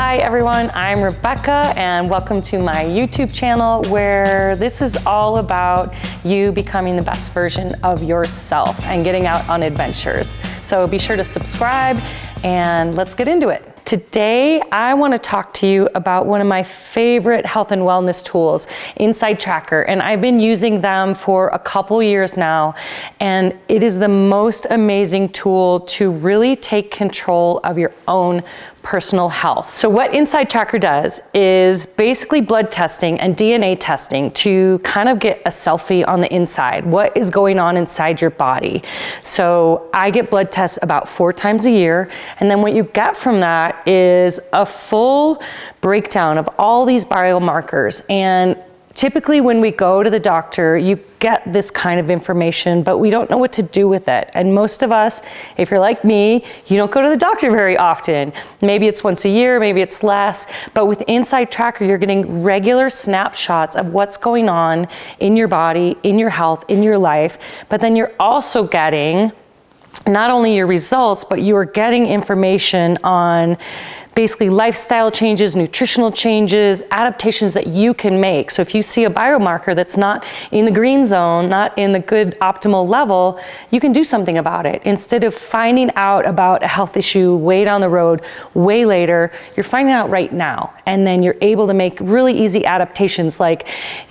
Hi everyone, I'm Rebecca and welcome to my YouTube channel where this is all about you becoming the best version of yourself and getting out on adventures. So be sure to subscribe and let's get into it. Today, I want to talk to you about one of my favorite health and wellness tools, InsideTracker, and I've been using them for a couple years now, and it is the most amazing tool to really take control of your own personal health. So what InsideTracker does is basically blood testing and DNA testing to kind of get a selfie on the inside. What is going on inside your body? So I get blood tests about 4 times a year, and then what you get from that is a full breakdown of all these biomarkers. And typically when we go to the doctor, you get this kind of information, but we don't know what to do with it. And most of us, if you're like me, you don't go to the doctor very often. Maybe it's once a year, maybe it's less, but with InsideTracker, you're getting regular snapshots of what's going on in your body, in your health, in your life, but then you're also getting not only your results, but you're getting information on basically lifestyle changes, nutritional changes, adaptations that you can make. So if you see a biomarker that's not in the green zone, not in the good optimal level, you can do something about it. Instead of finding out about a health issue way down the road, way later, you're finding out right now. And then you're able to make really easy adaptations like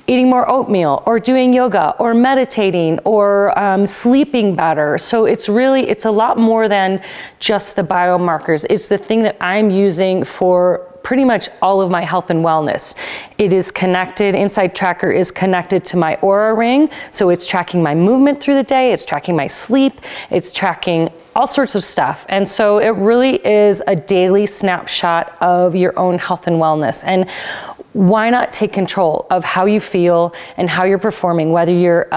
eating more oatmeal or doing yoga or meditating or sleeping better. So it's a lot more than just the biomarkers. It's the thing that I'm using for pretty much all of my health and wellness. It is connected, InsideTracker is connected to my Oura Ring, so it's tracking my movement through the day, it's tracking my sleep, it's tracking all sorts of stuff. And so it really is a daily snapshot of your own health and wellness. And why not take control of how you feel and how you're performing, whether you're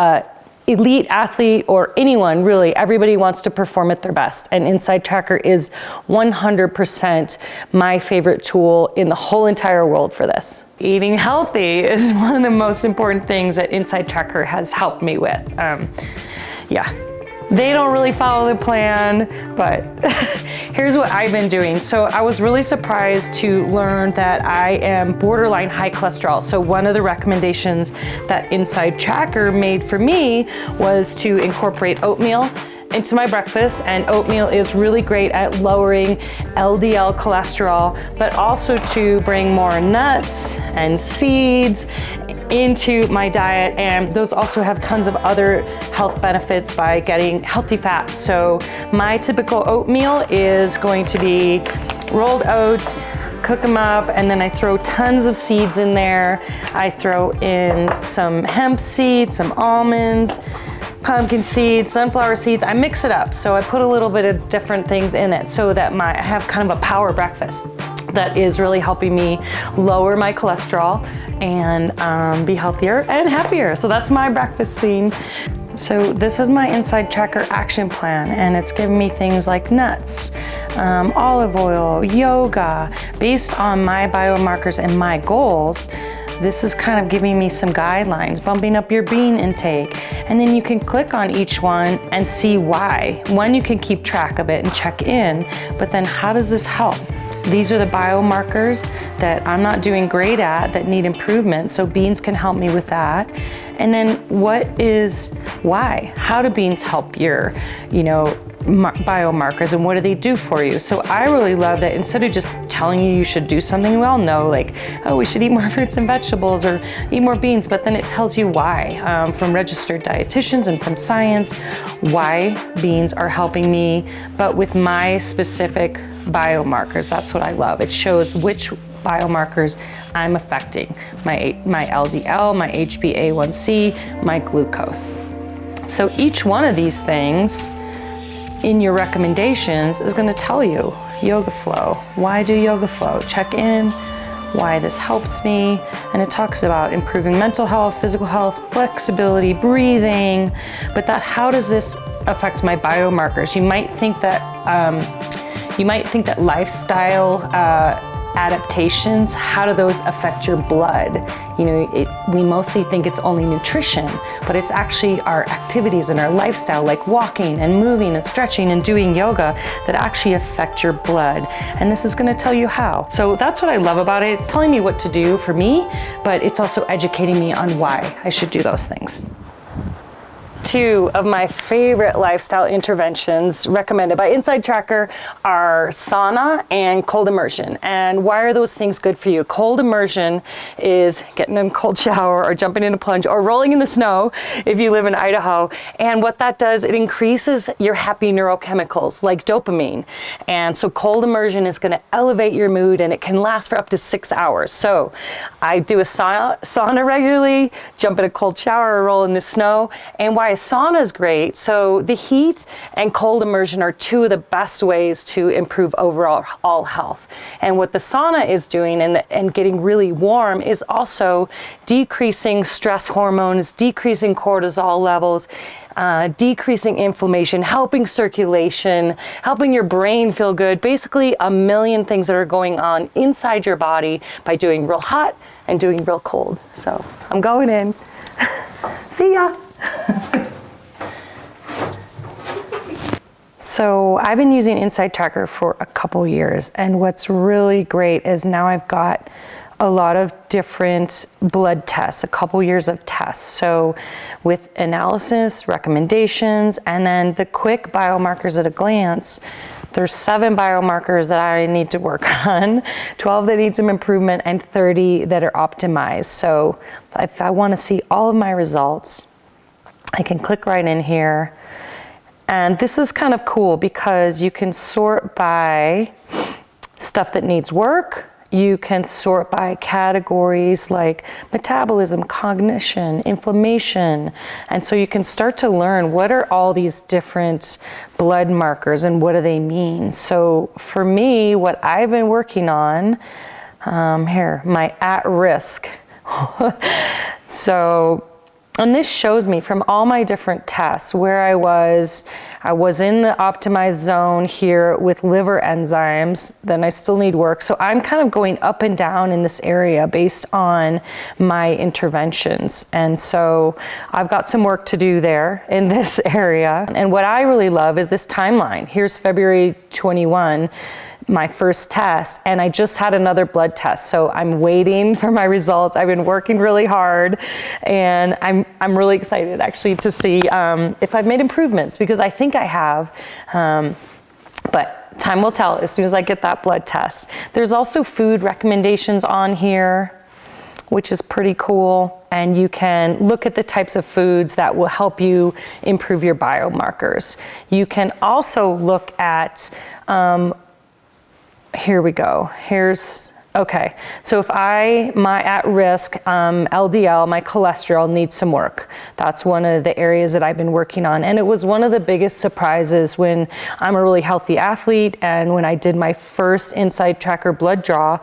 elite athlete or anyone, really, everybody wants to perform at their best. And InsideTracker is 100% my favorite tool in the whole entire world for this. Eating healthy is one of the most important things that InsideTracker has helped me with. They don't really follow the plan, but here's what I've been doing. So I was really surprised to learn that I am borderline high cholesterol. So one of the recommendations that InsideTracker made for me was to incorporate oatmeal into my breakfast, and oatmeal is really great at lowering LDL cholesterol, but also to bring more nuts and seeds into my diet, and those also have tons of other health benefits by getting healthy fats. So my typical oatmeal is going to be rolled oats, cook them up, and then I throw tons of seeds in there. I throw in some hemp seeds, some almonds, pumpkin seeds, sunflower seeds. I mix it up. So I put a little bit of different things in it so that I have kind of a power breakfast that is really helping me lower my cholesterol and be healthier and happier. So that's my breakfast scene. So this is my InsideTracker action plan, and it's giving me things like nuts, olive oil, yoga, based on my biomarkers and my goals. This is kind of giving me some guidelines, bumping up your bean intake, and then you can click on each one and see why. One, you can keep track of it and check in, but then how does this help? These are the biomarkers that I'm not doing great at that need improvement, so beans can help me with that. And then why? How do beans help your, biomarkers, and what do they do for you? So I really love that instead of just telling you should do something, we all know, like, oh, we should eat more fruits and vegetables or eat more beans, but then it tells you why, from registered dietitians and from science, why beans are helping me, but with my specific biomarkers. That's what I love. It shows which biomarkers I'm affecting, my LDL, my HbA1c, my glucose. So each one of these things in your recommendations is going to tell you yoga flow. Why do yoga flow? Check in, why this helps me. And it talks about improving mental health, physical health, flexibility, breathing, but how does this affect my biomarkers? You might think that lifestyle adaptations, how do those affect your blood? You know, we mostly think it's only nutrition, but it's actually our activities and our lifestyle, like walking and moving and stretching and doing yoga, that actually affect your blood. And this is gonna tell you how. So that's what I love about it. It's telling me what to do for me, but it's also educating me on why I should do those things. 2 of my favorite lifestyle interventions recommended by InsideTracker are sauna and cold immersion. And why are those things good for you? Cold immersion is getting in a cold shower or jumping in a plunge or rolling in the snow if you live in Idaho. And what that does, it increases your happy neurochemicals like dopamine. And so cold immersion is going to elevate your mood, and it can last for up to 6 hours. So I do a sauna regularly, jump in a cold shower or roll in the snow. And why sauna is great. So the heat and cold immersion are 2 of the best ways to improve overall health. And what the sauna is doing and getting really warm is also decreasing stress hormones, decreasing cortisol levels, decreasing inflammation, helping circulation, helping your brain feel good. Basically a million things that are going on inside your body by doing real hot and doing real cold. So I'm going in. See ya. So I've been using InsideTracker for a couple years, and what's really great is now I've got a lot of different blood tests, a couple years of tests. So with analysis, recommendations, and then the quick biomarkers at a glance, there's 7 biomarkers that I need to work on, 12 that need some improvement, and 30 that are optimized. So if I want to see all of my results, I can click right in here. And this is kind of cool because you can sort by stuff that needs work. You can sort by categories like metabolism, cognition, inflammation. And so you can start to learn what are all these different blood markers and what do they mean. So for me, what I've been working on, here, my at risk. So, and this shows me from all my different tests where I was in the optimized zone here with liver enzymes, then I still need work. So I'm kind of going up and down in this area based on my interventions. And so I've got some work to do there in this area. And what I really love is this timeline. Here's February 21. My first test, and I just had another blood test, so I'm waiting for my results. I've been working really hard, and I'm really excited actually to see if I've made improvements, because I think I have, but time will tell as soon as I get that blood test. There's also food recommendations on here, which is pretty cool. And you can look at the types of foods that will help you improve your biomarkers. You can also look at here we go. Okay. So if my at risk LDL, my cholesterol needs some work. That's one of the areas that I've been working on. And it was one of the biggest surprises when I'm a really healthy athlete. And when I did my first InsideTracker blood draw,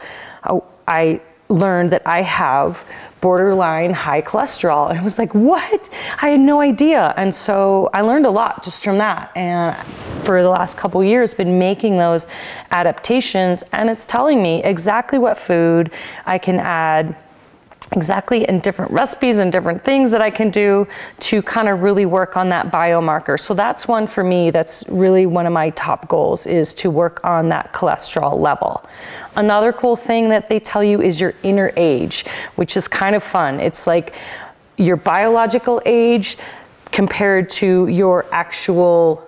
I learned that I have borderline high cholesterol. And it was like, what? I had no idea. And so I learned a lot just from that. And for the last couple years, been making those adaptations, and it's telling me exactly what food I can add, exactly in different recipes and different things that I can do to kind of really work on that biomarker. So that's one for me, that's really one of my top goals, is to work on that cholesterol level. Another cool thing that they tell you is your inner age, which is kind of fun. It's like your biological age compared to your actual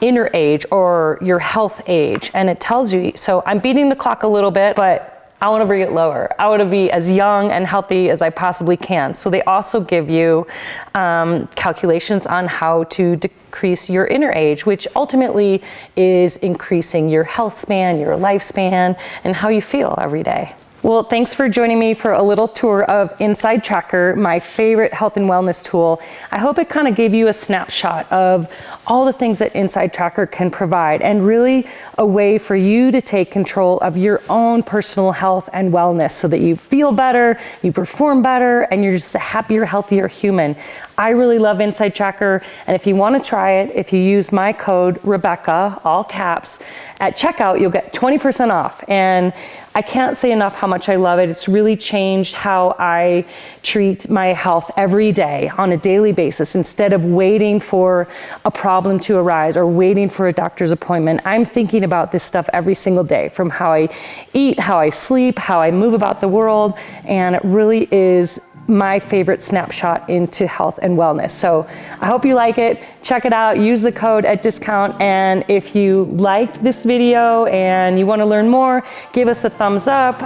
inner age or your health age. And it tells you, so I'm beating the clock a little bit, but I want to bring it lower. I want to be as young and healthy as I possibly can. So they also give you calculations on how to decrease your inner age, which ultimately is increasing your health span, your lifespan, and how you feel every day. Well, thanks for joining me for a little tour of InsideTracker, my favorite health and wellness tool. I hope it kind of gave you a snapshot of all the things that InsideTracker can provide, and really a way for you to take control of your own personal health and wellness so that you feel better, you perform better, and you're just a happier, healthier human. I really love InsideTracker, and if you want to try it, if you use my code Rebecca, all caps, at checkout, you'll get 20% off. And I can't say enough how much I love it. It's really changed how I treat my health every day on a daily basis. Instead of waiting for a problem to arise or waiting for a doctor's appointment, I'm thinking about this stuff every single day, from how I eat, how I sleep, how I move about the world, and it really is my favorite snapshot into health and wellness. So I hope you like it. Check it out, use the code at discount, and if you liked this video and you want to learn more, give us a thumbs up,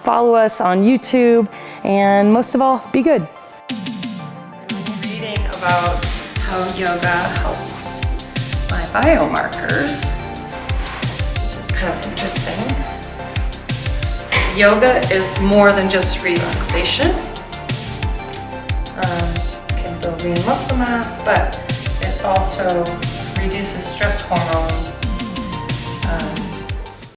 follow us on YouTube, and most of all, be good. I was reading about how yoga helps my biomarkers, which is kind of interesting. It says yoga is more than just relaxation. Can build lean muscle mass, but it also reduces stress hormones